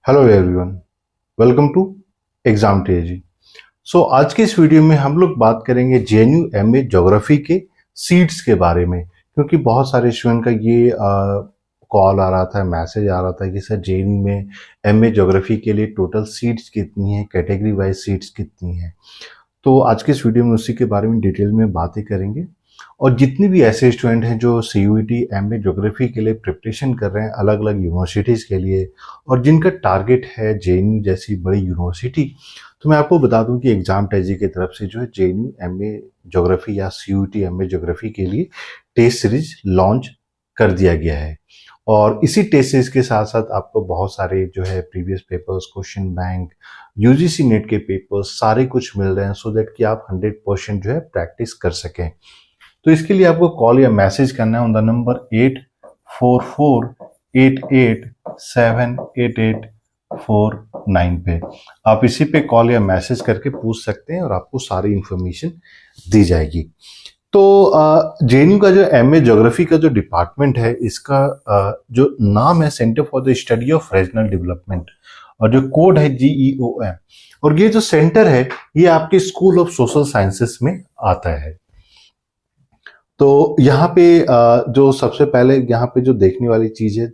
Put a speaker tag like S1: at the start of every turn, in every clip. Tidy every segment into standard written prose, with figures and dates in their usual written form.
S1: Hello everyone, welcome to exam TAG. आज के इस वीडियो में हम लोग बात करेंगे जेएनयू एमए ज्योग्राफी के सीट्स के बारे में, क्योंकि बहुत सारे स्टूडेंट का ये कॉल आ रहा था, मैसेज आ रहा था कि सर जेएनयू में एमए ज्योग्राफी के लिए टोटल सीट्स कितनी है, कैटेगरी वाइज सीट्स कितनी है। तो आज के इस वीडियो में उसी के बारे में डिटेल में बातें करेंगे। और जितने भी ऐसे स्टूडेंट हैं जो सीयूईटी एमए ज्योग्राफी के लिए प्रिपरेशन कर रहे हैं अलग अलग यूनिवर्सिटीज़ के लिए, और जिनका टारगेट है जेएनयू जैसी बड़ी यूनिवर्सिटी, तो मैं आपको बता दूं कि एग्जाम टेजी की तरफ से जो है जेएनयू एमए ज्योग्राफी या सीयूईटी एमए ज्योग्राफी के लिए टेस्ट सीरीज लॉन्च कर दिया गया है। और इसी टेस्ट सीरीज के साथ साथ आपको बहुत सारे जो है previous papers, question bank, UGC net के पेपर्स सारे कुछ मिल रहे हैं, सो दैट कि आप 100% जो है प्रैक्टिस कर सकें। तो इसके लिए आपको कॉल या मैसेज करना है ऑन द नंबर 844-88-78849 पे। आप इसी पे कॉल या मैसेज करके पूछ सकते हैं और आपको सारी इंफॉर्मेशन दी जाएगी। तो जेएनयू का जो एमए ज्योग्राफी का जो डिपार्टमेंट है, इसका जो नाम है centre for the study of regional development, और जो कोड है GEOM, और ये जो सेंटर है ये आपके स्कूल ऑफ सोशल साइंसेस में आता है। तो यहाँ पे जो सबसे पहले यहाँ पे जो देखने वाली चीज है,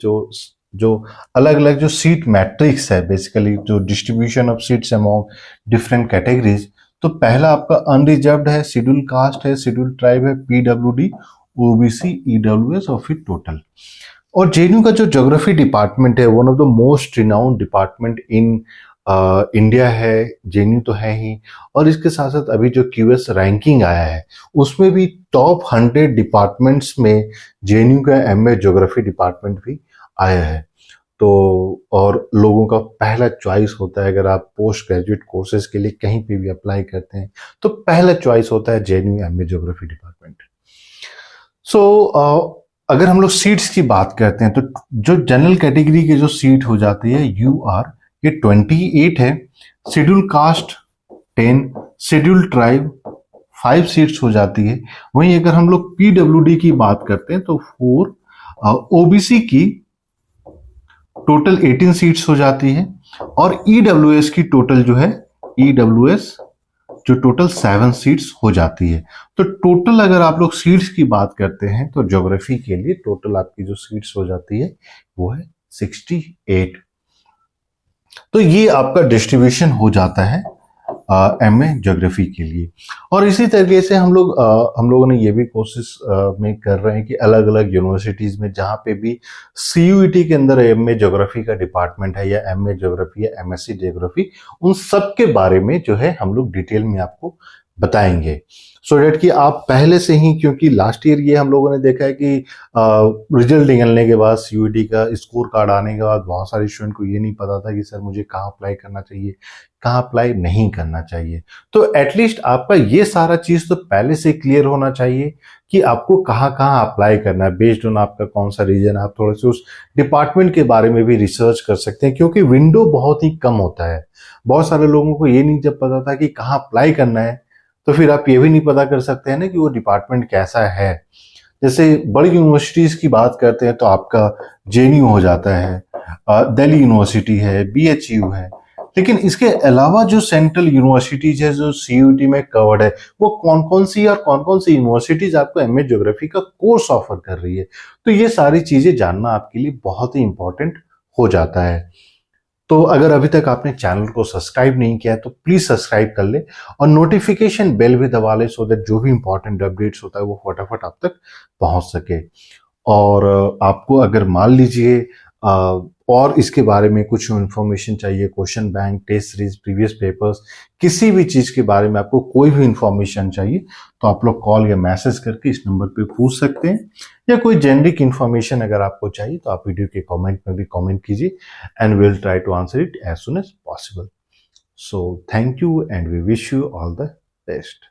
S1: जो अलग अलग जो सीट मैट्रिक्स है, बेसिकली जो distribution of seats among different categories. तो पहला आपका अनरिजर्व्ड है, शेड्यूल कास्ट है, शेड्यूल ट्राइब है, PWD, OBC, EWS और फिर टोटल। और जेएनयू का जो ज्योग्राफी डिपार्टमेंट है, one of the most renowned department in India है, जेएनयू तो है ही। और इसके साथ साथ अभी जो QS रैंकिंग आया है उसमें भी टॉप 100 डिपार्टमेंट्स में जेएनयू का एमए ज्योग्राफी डिपार्टमेंट भी आया है। तो और लोगों का पहला चॉइस होता है, अगर आप पोस्ट ग्रेजुएट कोर्सेज के लिए कहीं पे भी अप्लाई करते हैं तो पहला चॉइस होता है जेएनयू एमए ज्योग्राफी डिपार्टमेंट। अगर हम लोग सीट्स की बात करते हैं तो जो जनरल कैटेगरी की जो सीट हो जाती है UR, ये 28 है, schedule caste 10, schedule tribe 5 seats हो जाती है। वहीं अगर हम लोग PWD की बात करते हैं तो 4, OBC की टोटल 18 सीट्स हो जाती है, और EWS की टोटल जो है EWS जो टोटल 7 सीट्स हो जाती है। तो टोटल अगर आप लोग सीट्स की बात करते हैं तो ज्योग्राफी के लिए टोटल आपकी जो सीट्स हो जाती है वो है 68। तो ये आपका डिस्ट्रीब्यूशन हो जाता है एमए ज्योग्राफी के लिए। और इसी तरीके से हम लोगों ने ये भी कोशिश में कर रहे हैं कि अलग अलग यूनिवर्सिटीज में जहाँ पे भी सीयूईटी के अंदर एमए ज्योग्राफी का डिपार्टमेंट है, या एमए ज्योग्राफी या MSc ज्योग्राफी, उन सब के बारे में जो है हम लोग डिटेल में आपको बताएंगे, सो डेट कि आप पहले से ही, क्योंकि लास्ट ईयर ये हम लोगों ने देखा है कि रिजल्ट निकलने के बाद, सीयूईटी का स्कोर कार्ड आने के बाद बहुत सारे स्टूडेंट को ये नहीं पता था कि सर मुझे कहाँ अप्लाई करना चाहिए, कहाँ अप्लाई नहीं करना चाहिए। तो एटलीस्ट आपका ये सारा चीज तो पहले से क्लियर होना चाहिए कि आपको कहाँ कहाँ अप्लाई करना है, बेस्ड ऑन आपका कौन सा रीजन है। आप थोड़े से उस डिपार्टमेंट के बारे में भी रिसर्च कर सकते हैं, क्योंकि विंडो बहुत ही कम होता है। बहुत सारे लोगों को ये नहीं जब पता था कि कहाँ अप्लाई करना है, तो फिर आप ये भी नहीं पता कर सकते हैं ना कि वो डिपार्टमेंट कैसा है। जैसे बड़ी यूनिवर्सिटीज की बात करते हैं तो आपका जेएनयू हो जाता है, दिल्ली यूनिवर्सिटी है, BHU है। लेकिन इसके अलावा जो सेंट्रल यूनिवर्सिटीज है जो सीयूईटी में कवर्ड है, वो कौन कौन सी और कौन कौन सी यूनिवर्सिटीज आपको एमए ज्योग्राफी का कोर्स ऑफर कर रही है, तो ये सारी चीजें जानना आपके लिए बहुत ही इंपॉर्टेंट हो जाता है। तो अगर अभी तक आपने चैनल को सब्सक्राइब नहीं किया है तो प्लीज सब्सक्राइब कर ले, और नोटिफिकेशन बेल भी दबा ले, सो दैट जो भी इंपॉर्टेंट अपडेट्स होता है वो फटाफट आप तक पहुंच सके। और आपको अगर मान लीजिए और इसके बारे में कुछ इंफॉर्मेशन चाहिए, question bank, test series, previous papers, किसी भी चीज के बारे में आपको कोई भी इंफॉर्मेशन चाहिए, तो आप लोग कॉल या मैसेज करके इस नंबर पे पूछ सकते हैं। या कोई जेनरिक इंफॉर्मेशन अगर आपको चाहिए तो आप वीडियो के कमेंट में भी कमेंट कीजिए, and will try to answer it as soon as possible. So thank you and we wish you all the best.